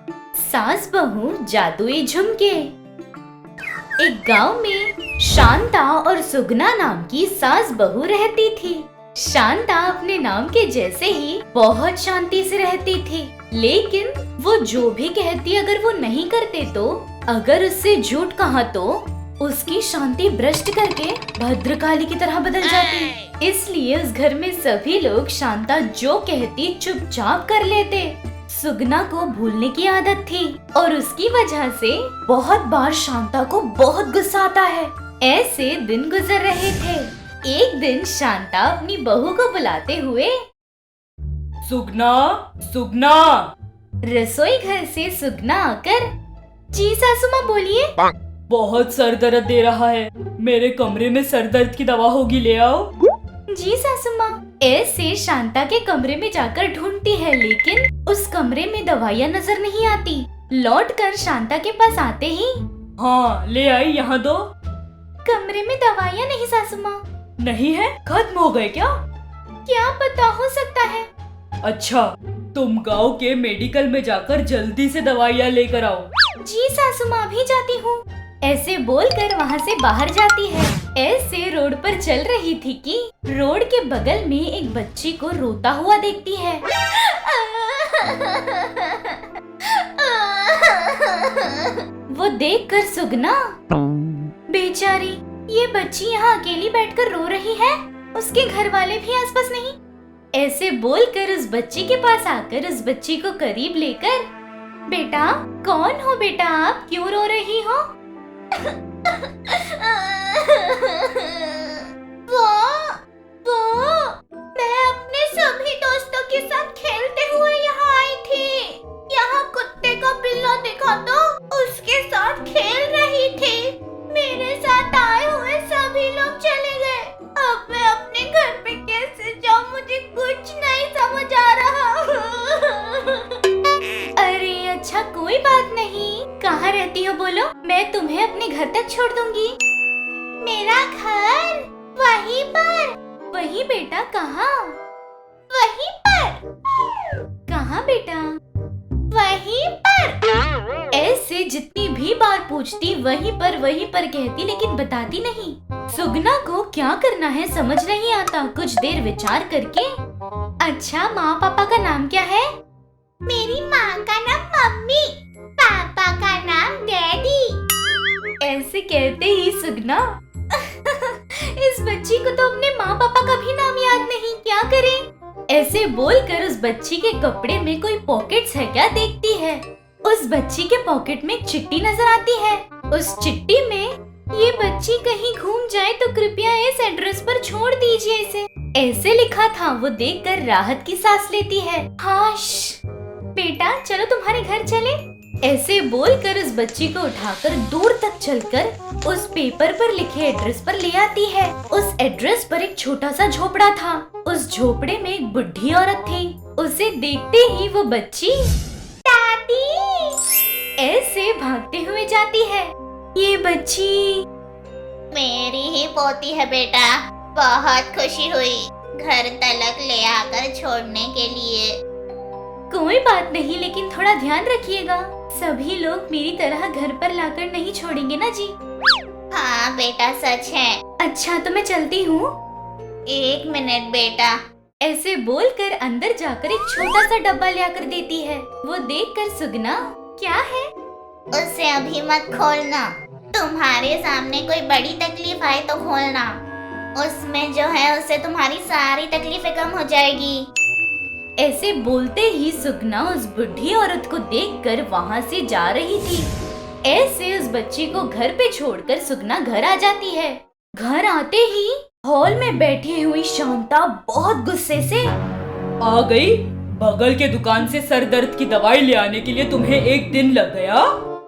सास बहू जादुई झुमके। एक गांव में शांता और सुगना नाम की सास बहू रहती थी। शांता अपने नाम के जैसे ही बहुत शांति से रहती थी, लेकिन वो जो भी कहती अगर वो नहीं करते तो अगर उससे झूठ कहा तो उसकी शांति भ्रष्ट करके भद्रकाली की तरह बदल जाती। इसलिए उस घर में सभी लोग शांता जो कहती चुपचाप कर लेते। सुगना को भूलने की आदत थी और उसकी वजह से बहुत बार शांता को बहुत गुस्सा आता है। ऐसे दिन गुजर रहे थे। एक दिन शांता अपनी बहू को बुलाते हुए सुगना, सुगना। रसोई घर से सुगना आकर, जी सासू माँ बोलिए। बहुत सर दर्द दे रहा है, मेरे कमरे में सर दर्द की दवा होगी, ले आओ। जी सासू माँ। ऐसे शांता के कमरे में जाकर ढूंढती है, लेकिन उस कमरे में दवाइयाँ नजर नहीं आती। लौटकर शांता के पास आते ही, हाँ ले आई, यहाँ दो। कमरे में दवाइयाँ नहीं सासू माँ। नहीं है? खत्म हो गए क्या? क्या पता, हो सकता है। अच्छा, तुम गांव के मेडिकल में जाकर जल्दी से दवाइयाँ लेकर आओ। जी सासू माँ, भी जाती हूँ। ऐसे बोलकर वहाँ से बाहर जाती है। ऐसे रोड पर चल रही थी कि रोड के बगल में एक बच्ची को रोता हुआ देखती है। वो देखकर सुगना, बेचारी ये बच्ची यहाँ अकेली बैठकर रो रही है, उसके घर वाले भी आसपास नहीं। ऐसे बोलकर उस बच्ची के पास आकर उस बच्ची को करीब लेकर, बेटा कौन हो बेटा आप, क्यों रो रही हो? वो मैं अपने सभी दोस्तों के साथ खेलते हुए यहाँ आई थी। यहाँ कुत्ते का पिल्ला दिखा तो उसके साथ खेल रही थी। मेरे साथ आए हुए सभी लोग चले गए। अब मैं अपने घर पे कैसे जाऊँ, मुझे कुछ नहीं समझ आ रहा। अरे अच्छा, कोई बात नहीं। कहाँ रहती हो बोलो, मैं तुम्हें अपने घर तक छोड़ दूंगी। मेरा घर वहीं पर। वहीं बेटा, कहाँ? वहीं पर। कहाँ बेटा? वहीं पर। ऐसे जितनी भी बार पूछती वहीं पर कहती, लेकिन बताती नहीं। सुगना को क्या करना है समझ नहीं आता। कुछ देर विचार करके, अच्छा माँ पापा का नाम क्या है? मेरी माँ का नाम मम्मी, पापा का नाम डैडी। ऐसे कहते ही सुगना इस बच्ची को तो अपने माँ पापा का भी नाम याद नहीं, क्या करें? ऐसे बोलकर उस बच्ची के कपड़े में कोई पॉकेट्स है क्या देखती है। उस बच्ची के पॉकेट में एक चिट्ठी नजर आती है। उस चिट्ठी में, ये बच्ची कहीं घूम जाए तो कृपया इस एड्रेस पर छोड़ दीजिए इसे, ऐसे लिखा था। वो देखकर राहत की सांस लेती है। हाश, बेटा चलो तुम्हारे घर चले। ऐसे बोलकर उस बच्ची को उठाकर दूर तक चलकर उस पेपर पर लिखे एड्रेस पर ले आती है। उस एड्रेस पर एक छोटा सा झोपड़ा था। उस झोपड़े में एक बुढ़ी औरत थी। उसे देखते ही वो बच्ची दादी ऐसे भागते हुए जाती है। ये बच्ची मेरी ही पोती है बेटा, बहुत खुशी हुई घर तलक ले आकर छोड़ने के लिए। कोई बात नहीं, लेकिन थोड़ा ध्यान रखिएगा, सभी लोग मेरी तरह घर पर लाकर नहीं छोड़ेंगे ना जी। हाँ बेटा, सच है। अच्छा तो मैं चलती हूँ। 1 मिनट बेटा। ऐसे बोलकर अंदर जाकर एक छोटा सा डब्बा लाकर देती है। वो देखकर सुगना, क्या है? उसे अभी मत खोलना, तुम्हारे सामने कोई बड़ी तकलीफ आए तो खोलना। उसमें जो है उससे तुम्हारी सारी तकलीफें कम हो जाएगी। ऐसे बोलते ही सुगना उस बुढ़ी औरत को देखकर वहाँ से जा रही थी। ऐसे उस बच्ची को घर पे छोड़कर सुगना घर आ जाती है। घर आते ही हॉल में बैठी हुई शांता बहुत गुस्से से, आ गई? बगल के दुकान से सर दर्द की दवाई ले आने के लिए तुम्हें 1 दिन लग गया?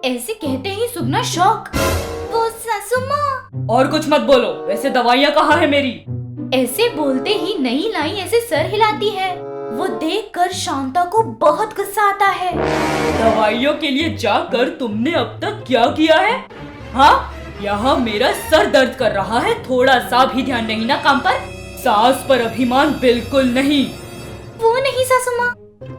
ऐसे कहते ही सुगना शॉक, वो सासू माँ। और कुछ मत बोलो, वैसे दवाइयाँ कहाँ है मेरी? ऐसे बोलते ही नई लाई ऐसे सर हिलाती है। वो देखकर शांता को बहुत गुस्सा आता है। दवाइयों के लिए जाकर तुमने अब तक क्या किया है? हाँ, यहाँ मेरा सर दर्द कर रहा है, थोड़ा सा भी ध्यान नहीं ना काम पर? सास पर अभिमान बिल्कुल नहीं। वो नहीं सासू माँ।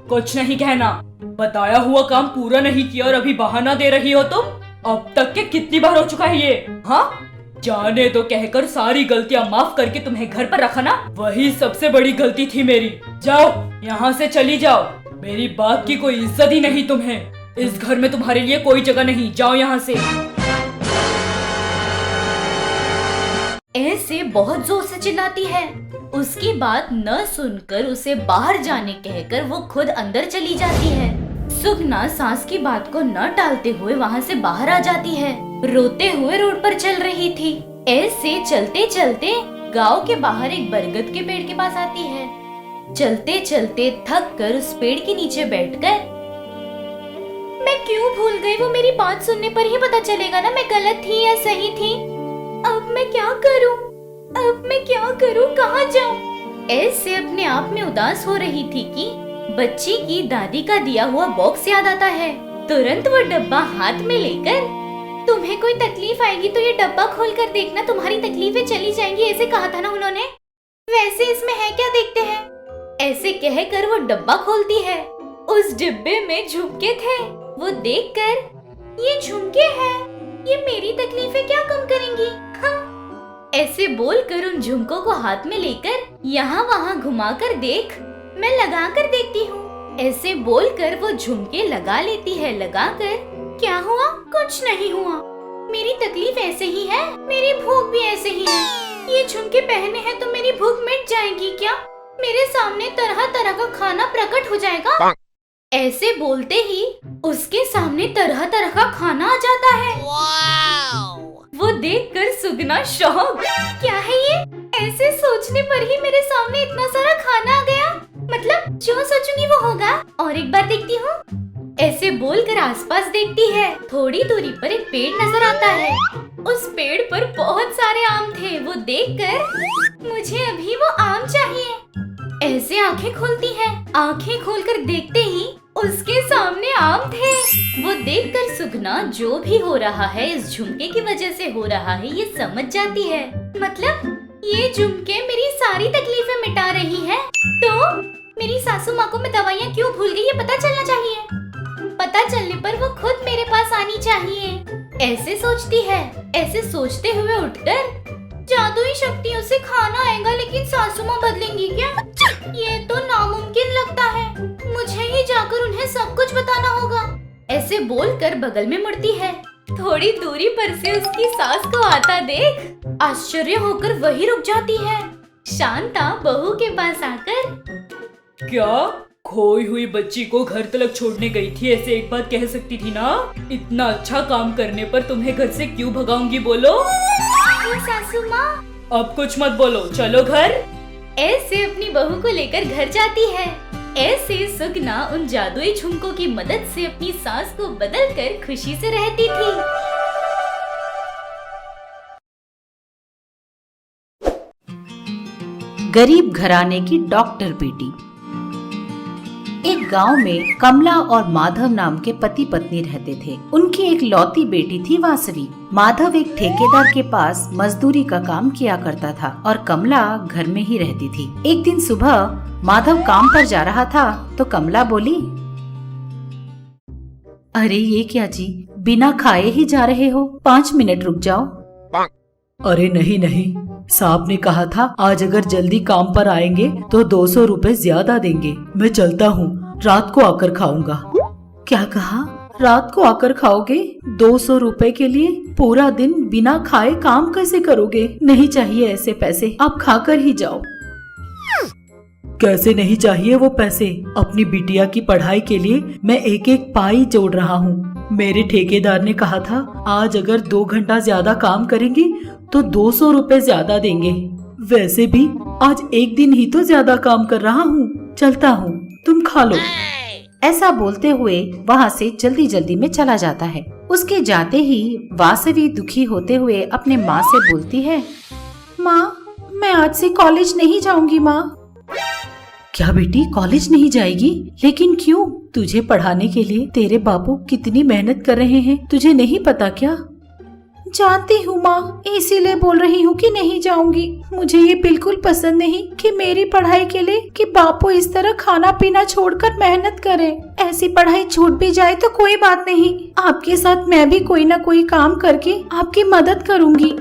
कुछ नहीं कहना, बताया हुआ काम पूरा नहीं किया और अभी बहाना दे रही हो तुम। अब तक के कितनी बार हो चुका है ये? हाँ, जाने तो कहकर सारी गलतियां माफ करके तुम्हें घर पर रखा ना, वही सबसे बड़ी गलती थी मेरी। जाओ यहाँ से चली जाओ, मेरी बात की कोई इज्जत ही नहीं तुम्हें। इस घर में तुम्हारे लिए कोई जगह नहीं, जाओ यहाँ से। ऐसे बहुत जोर से चिल्लाती है। उसकी बात न सुनकर उसे बाहर जाने कहकर वो खुद अंदर चली जाती है। सुगना सास की बात को न टालते हुए वहाँ से बाहर आ जाती है। रोते हुए रोड पर चल रही थी। ऐसे चलते चलते गांव के बाहर एक बरगद के पेड़ के पास आती है। चलते चलते थक कर उस पेड़ के नीचे बैठकर, मैं क्यों भूल गई, वो मेरी बात सुनने पर ही पता चलेगा ना मैं गलत थी या सही थी। अब मैं क्या करूं? अब मैं क्या करूं? कहाँ जाऊं? ऐसे अपने आप में उदास हो रही थी कि बच्ची की दादी का दिया हुआ बॉक्स याद आता है। तुरंत वो डब्बा हाथ में लेकर, तुम्हें कोई तकलीफ आएगी तो ये डब्बा खोल कर देखना, तुम्हारी तकलीफें चली जाएंगी, ऐसे कहा था ना उन्होंने। वैसे इसमें है क्या, देखते हैं। ऐसे कहकर वो डब्बा खोलती है। उस डिब्बे में झुमके थे। वो देखकर, ये झुमके हैं, ये मेरी तकलीफें क्या कम करेंगी? हाँ। ऐसे बोलकर उन झुमकों को हाथ में लेकर यहाँ वहाँ घुमाकर देख, मैं लगा कर देखती हूँ। ऐसे बोलकर वो झुमके लगा लेती है। लगाकर, क्या हुआ? कुछ नहीं हुआ। मेरी तकलीफ ऐसे ही है, मेरी भूख भी ऐसे ही है। ये झुमके पहने हैं तो मेरी भूख मिट जाएगी क्या? मेरे सामने तरह तरह का खाना प्रकट हो जाएगा। ऐसे बोलते ही उसके सामने तरह तरह का खाना आ जाता है। वो देखकर सुगना शॉक, क्या है ये? ऐसे सोचने पर ही मेरे सामने इतना सारा खाना आ गया। मतलब जो सोचूंगी वो होगा। और एक बार देखती हूँ। ऐसे बोलकर आसपास देखती है। थोड़ी दूरी पर एक पेड़ नजर आता है। उस पेड़ पर बहुत सारे आम थे। वो देखकर, मुझे अभी वो आम चाहिए। ऐसे आंखें खोलती है। आंखें खोलकर देखते ही उसके सामने आम थे। वो देखकर सुगना जो भी हो रहा है इस झुमके की वजह से हो रहा है ये समझ जाती है। मतलब ये झुमके मेरी सारी तकलीफें मिटा रही है। तो मेरी सासू माँ को मैं दवाइयाँ क्यों भूल गई ये पता चलना चाहिए। पता चलने पर वो खुद मेरे पास आनी चाहिए। ऐसे सोचती है। ऐसे सोचते हुए उठकर, जादुई शक्तियों से खाना आएगा लेकिन सासू माँ बदलेंगी क्या? ये तो नामुमकिन लगता है। मुझे ही जाकर उन्हें सब कुछ बताना होगा। ऐसे बोलकर बगल में मुड़ती है। थोड़ी दूरी पर से उसकी सास को आता देख आश्चर्य होकर वही रुक जाती है। शांता बहू के पास आकर, क्या खोई हुई बच्ची को घर तक छोड़ने गई थी, ऐसे एक बार कह सकती थी ना। इतना अच्छा काम करने पर तुम्हें घर से क्यों भगाऊंगी, बोलो। सासू माँ। अब कुछ मत बोलो, चलो घर। ऐसे अपनी बहू को लेकर घर जाती है। ऐसे सुगना उन जादुई झुमकों की मदद से अपनी सास को बदलकर खुशी से रहती थी। गरीब घराने की डॉक्टर बेटी। एक गांव में कमला और माधव नाम के पति पत्नी रहते थे। उनकी एक लौती बेटी थी वासवी। माधव एक ठेकेदार के पास मजदूरी का काम किया करता था और कमला घर में ही रहती थी। एक दिन सुबह माधव काम पर जा रहा था तो कमला बोली, अरे ये क्या जी, बिना खाए ही जा रहे हो, 5 मिनट रुक जाओ। अरे नहीं नहीं, साहब ने कहा था आज अगर जल्दी काम पर आएंगे तो 200 रुपए ज्यादा देंगे। मैं चलता हूँ, रात को आकर खाऊंगा। क्या कहा? रात को आकर खाओगे? 200 रुपए के लिए पूरा दिन बिना खाए काम कैसे करोगे? नहीं चाहिए ऐसे पैसे, आप खाकर ही जाओ। कैसे नहीं चाहिए वो पैसे? अपनी बिटिया की पढ़ाई के लिए मैं एक एक पाई जोड़ रहा हूँ। मेरे ठेकेदार ने कहा था आज अगर 2 घंटा ज्यादा काम करेंगे तो 200 रुपए ज्यादा देंगे। वैसे भी आज एक दिन ही तो ज्यादा काम कर रहा हूँ, चलता हूँ, तुम खा लो। ऐसा बोलते हुए वहाँ से जल्दी जल्दी में चला जाता है। उसके जाते ही वासवी दुखी होते हुए अपने माँ से बोलती है, माँ मैं आज से कॉलेज नहीं जाऊंगी। माँ। क्या बेटी कॉलेज नहीं जाएगी? लेकिन क्यों? तुझे पढ़ाने के लिए तेरे बापू कितनी मेहनत कर रहे हैं, तुझे नहीं पता क्या? जानती हूँ माँ, इसीलिए बोल रही हूँ कि नहीं जाऊंगी। मुझे ये बिल्कुल पसंद नहीं कि मेरी पढ़ाई के लिए कि बापू इस तरह खाना पीना छोड़कर मेहनत करे। ऐसी पढ़ाई छूट भी जाए तो कोई बात नहीं, आपके साथ मैं भी कोई ना कोई काम करके आपकी मदद करूँगी।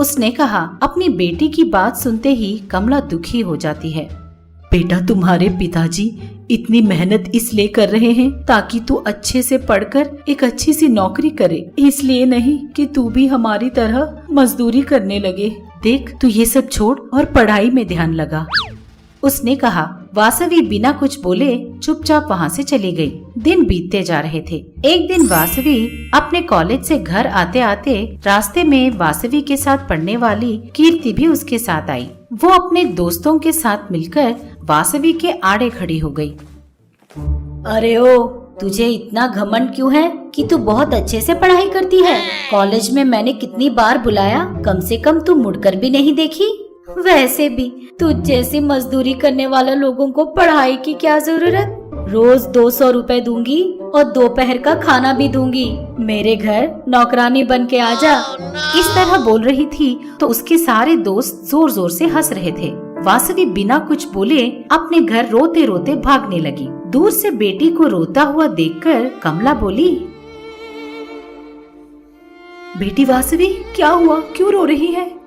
उसने कहा। अपनी बेटी की बात सुनते ही कमला दुखी हो जाती है। बेटा, तुम्हारे पिताजी इतनी मेहनत इसलिए कर रहे हैं ताकि तू अच्छे से पढ़कर एक अच्छी सी नौकरी करे, इसलिए नहीं कि तू भी हमारी तरह मजदूरी करने लगे। देख, तू ये सब छोड़ और पढ़ाई में ध्यान लगा। उसने कहा। वासवी बिना कुछ बोले चुपचाप वहाँ से चली गई। दिन बीतते जा रहे थे। एक दिन वासवी अपने कॉलेज से घर आते आते रास्ते में वासवी के साथ पढ़ने वाली कीर्ति भी उसके साथ आई। वो अपने दोस्तों के साथ मिलकर वासवी के आड़े खड़ी हो गई। अरे ओ, तुझे इतना घमंड क्यों है कि तू बहुत अच्छे से पढ़ाई करती है? कॉलेज में मैंने कितनी बार बुलाया, कम से कम तू मुड़कर भी नहीं देखी। वैसे भी तुझ जैसी मजदूरी करने वाले लोगों को पढ़ाई की क्या जरूरत? रोज 200 रुपए दूंगी और दोपहर का खाना भी दूंगी। मेरे घर नौकरानी बन के आ जा। इस तरह बोल रही थी तो उसके सारे दोस्त जोर जोर से हंस रहे थे। वासवी बिना कुछ बोले अपने घर रोते रोते भागने लगी। दूर से बेटी को रोता हुआ देखकर कमला बोली, बेटी वासवी, क्या हुआ, क्यों रो रही है?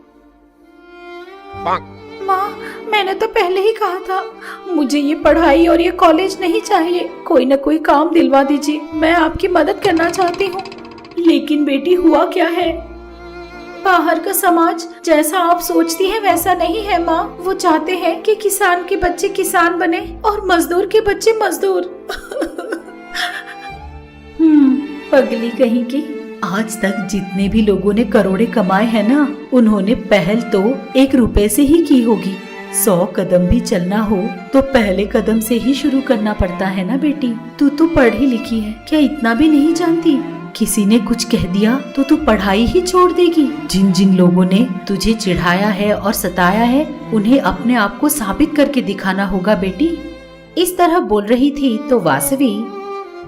माँ, मैंने तो पहले ही कहा था, मुझे ये पढ़ाई और ये कॉलेज नहीं चाहिए। कोई न कोई काम दिलवा दीजिए, मैं आपकी मदद करना चाहती हूँ। लेकिन बेटी, हुआ क्या है? बाहर का समाज जैसा आप सोचती हैं वैसा नहीं है माँ। वो चाहते हैं कि किसान के बच्चे किसान बने और मजदूर के बच्चे मजदूर। पगली कहीं की। आज तक जितने भी लोगों ने करोड़े कमाए हैं ना, उन्होंने पहल तो 1 रुपए से ही की होगी। 100 कदम भी चलना हो तो पहले कदम से ही शुरू करना पड़ता है ना बेटी। तू तो पढ़ी लिखी है, क्या इतना भी नहीं जानती? किसी ने कुछ कह दिया तो तू पढ़ाई ही छोड़ देगी। जिन जिन लोगों ने तुझे चिढ़ाया है और सताया है, उन्हें अपने आप को साबित करके दिखाना होगा बेटी। इस तरह बोल रही थी तो वासवी,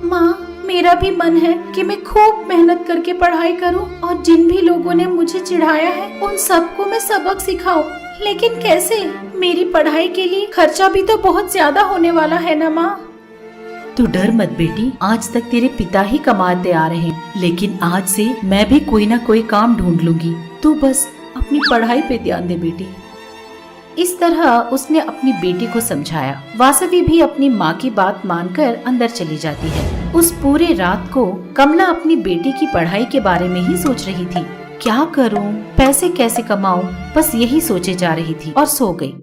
माँ, मेरा भी मन है कि मैं खूब मेहनत करके पढ़ाई करूं और जिन भी लोगों ने मुझे चिढ़ाया है उन सबको मैं सबक सिखाऊं। लेकिन कैसे? मेरी पढ़ाई के लिए खर्चा भी तो बहुत ज्यादा होने वाला है ना माँ। तू डर मत बेटी, आज तक तेरे पिता ही कमाते आ रहे हैं, लेकिन आज से मैं भी कोई ना कोई काम ढूंढ लूंगी। तू बस अपनी पढ़ाई पे ध्यान दे बेटी। इस तरह उसने अपनी बेटी को समझाया। वासवी भी अपनी माँ की बात मानकर अंदर चली जाती है। उस पूरे रात को कमला अपनी बेटी की पढ़ाई के बारे में ही सोच रही थी। क्या करूं, पैसे कैसे कमाऊं, बस यही सोचे जा रही थी और सो गई।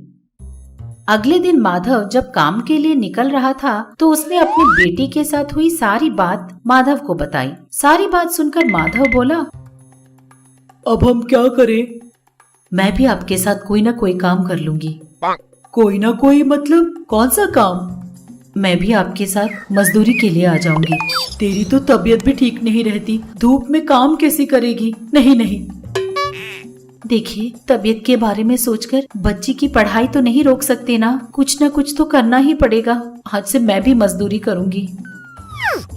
अगले दिन माधव जब काम के लिए निकल रहा था तो उसने अपनी बेटी के साथ हुई सारी बात माधव को बताई। सारी बात सुनकर माधव बोला, अब हम क्या करें? मैं भी आपके साथ कोई ना कोई काम कर लूंगी। कोई ना कोई मतलब कौन सा काम? मैं भी आपके साथ मजदूरी के लिए आ जाऊंगी। तेरी तो तबीयत भी ठीक नहीं रहती, धूप में काम कैसे करेगी? नहीं नहीं। देखिए, तबीयत के बारे में सोचकर बच्ची की पढ़ाई तो नहीं रोक सकते ना, कुछ न कुछ तो करना ही पड़ेगा। आज से मैं भी मजदूरी करूंगी।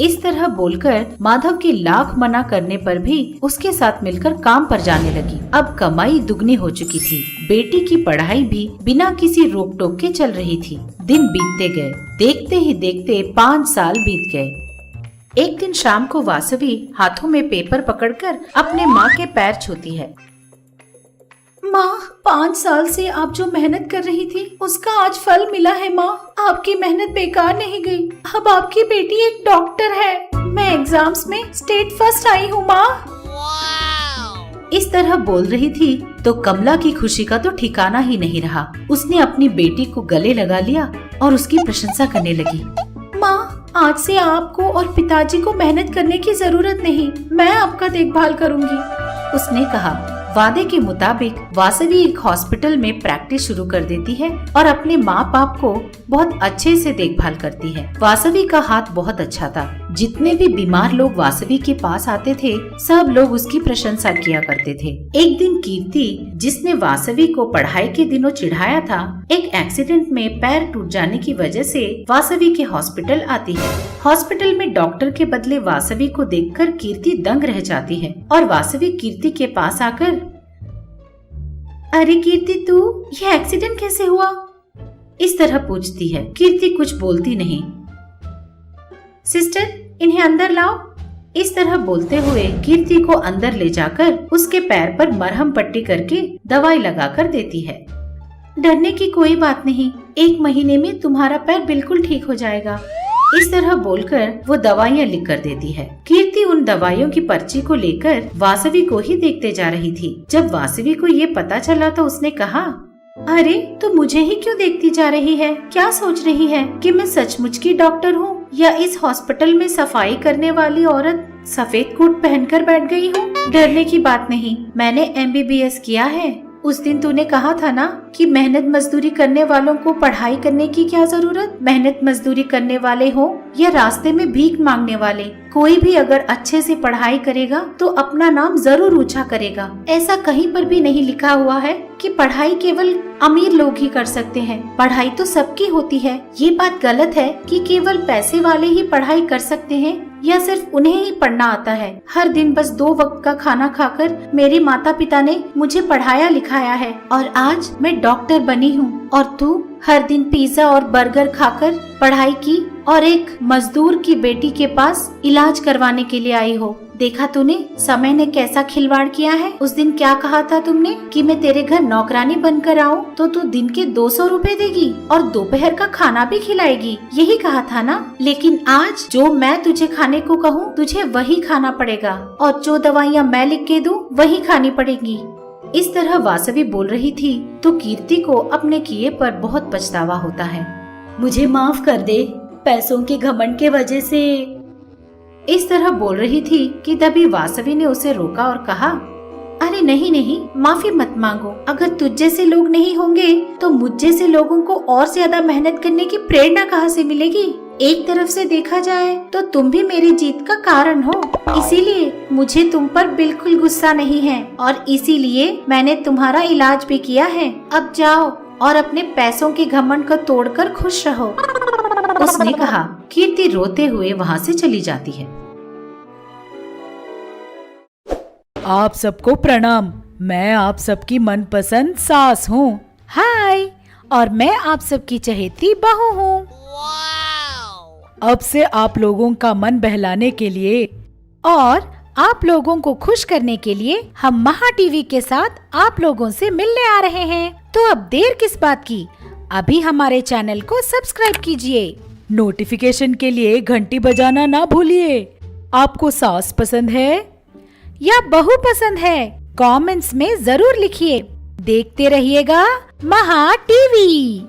इस तरह बोलकर माधव के लाख मना करने पर भी उसके साथ मिलकर काम पर जाने लगी। अब कमाई दुगनी हो चुकी थी। बेटी की पढ़ाई भी बिना किसी रोक टोक के चल रही थी। दिन बीतते गए, देखते ही देखते 5 साल बीत गए। एक दिन शाम को वासवी हाथों में पेपर पकड़कर अपने माँ के पैर छूती है। माँ, 5 साल से आप जो मेहनत कर रही थी उसका आज फल मिला है माँ। आपकी मेहनत बेकार नहीं गई। अब आपकी बेटी एक डॉक्टर है। मैं एग्जाम्स में स्टेट फर्स्ट आई हूँ माँ। इस तरह बोल रही थी तो कमला की खुशी का तो ठिकाना ही नहीं रहा। उसने अपनी बेटी को गले लगा लिया और उसकी प्रशंसा करने लगी। माँ, आज से आपको और पिताजी को मेहनत करने की जरूरत नहीं, मैं आपका देखभाल करूँगी। उसने कहा। वादे के मुताबिक वासवी एक हॉस्पिटल में प्रैक्टिस शुरू कर देती है और अपने माँ बाप को बहुत अच्छे से देखभाल करती है। वासवी का हाथ बहुत अच्छा था। जितने भी बीमार लोग वासवी के पास आते थे, सब लोग उसकी प्रशंसा किया करते थे। एक दिन कीर्ति, जिसने वासवी को पढ़ाई के दिनों चिढ़ाया था, एक एक्सीडेंट में पैर टूट जाने की वजह से वासवी के हॉस्पिटल आती है। हॉस्पिटल में डॉक्टर के बदले वासवी को देखकर कीर्ति दंग रह जाती है और वासवी कीर्ति के पास आकर, अरे कीर्ति, तू ये एक्सीडेंट कैसे हुआ? इस तरह पूछती है। कीर्ति कुछ बोलती नहीं। सिस्टर, इन्हें अंदर लाओ। इस तरह बोलते हुए कीर्ति को अंदर ले जाकर उसके पैर पर मरहम पट्टी करके दवाई लगाकर देती है। डरने की कोई बात नहीं, 1 महीने में तुम्हारा पैर बिल्कुल ठीक हो जाएगा। इस तरह बोलकर वो दवाइयाँ लिख कर देती है। कीर्ति उन दवाइयों की पर्ची को लेकर वासवी को ही देखते जा रही थी। जब वासवी को ये पता चला तो उसने कहा, अरे तू मुझे ही क्यों देखती जा रही है? क्या सोच रही है कि मैं सचमुच की डॉक्टर हूँ या इस हॉस्पिटल में सफाई करने वाली औरत सफेद कोट पहनकर बैठ गई हूँ? डरने की बात नहीं, मैंने MBBS किया है। उस दिन तूने कहा था ना कि मेहनत मजदूरी करने वालों को पढ़ाई करने की क्या जरूरत? मेहनत मजदूरी करने वाले हो या रास्ते में भीख मांगने वाले, कोई भी अगर अच्छे से पढ़ाई करेगा तो अपना नाम जरूर ऊंचा करेगा। ऐसा कहीं पर भी नहीं लिखा हुआ है कि पढ़ाई केवल अमीर लोग ही कर सकते हैं। पढ़ाई तो सबकी होती है। ये बात गलत है कि केवल पैसे वाले ही पढ़ाई कर सकते हैं या सिर्फ उन्हें ही पढ़ना आता है। हर दिन बस 2 वक्त का खाना खाकर मेरे माता पिता ने मुझे पढ़ाया लिखाया है और आज मैं डॉक्टर बनी हूँ, और तू हर दिन पिज्जा और बर्गर खाकर पढ़ाई की और एक मजदूर की बेटी के पास इलाज करवाने के लिए आई हो। देखा तूने समय ने कैसा खिलवाड़ किया है? उस दिन क्या कहा था तुमने कि मैं तेरे घर नौकरानी बनकर आऊँ तो तू दिन के 200 रुपए देगी और दोपहर का खाना भी खिलाएगी, यही कहा था ना? लेकिन आज जो मैं तुझे खाने को कहूँ तुझे वही खाना पड़ेगा और जो दवाइयाँ मैं लिख के दूँ वही खानी पड़ेगी। इस तरह वासवी बोल रही थी तो कीर्ति को अपने किए पर बहुत पछतावा होता है। मुझे माफ कर दे, पैसों के घमंड के वजह से। इस तरह बोल रही थी कि तभी वासवी ने उसे रोका और कहा, अरे नहीं नहीं, माफी मत मांगो। अगर तुझ जैसे लोग नहीं होंगे तो मुझ जैसे लोगों को और ज्यादा मेहनत करने की प्रेरणा कहाँ से मिलेगी? एक तरफ से देखा जाए तो तुम भी मेरी जीत का कारण हो, इसीलिए मुझे तुम पर बिल्कुल गुस्सा नहीं है और इसीलिए मैंने तुम्हारा इलाज भी किया है। अब जाओ और अपने पैसों के घमंड को तोड़कर खुश रहो, उसने कहा। कीर्ति रोते हुए वहाँ से चली जाती है। आप सबको प्रणाम। मैं आप सबकी मनपसंद सास हूँ। हाय, और मैं आप सबकी चहेती बहू हूँ। अब से आप लोगों का मन बहलाने के लिए और आप लोगों को खुश करने के लिए हम महा टीवी के साथ आप लोगों से मिलने आ रहे हैं। तो अब देर किस बात की, अभी हमारे चैनल को सब्सक्राइब कीजिए। नोटिफिकेशन के लिए घंटी बजाना ना भूलिए। आपको सास पसंद है या बहू पसंद है? कमेंट्स में जरूर लिखिए। देखते रहिएगा महा टीवी।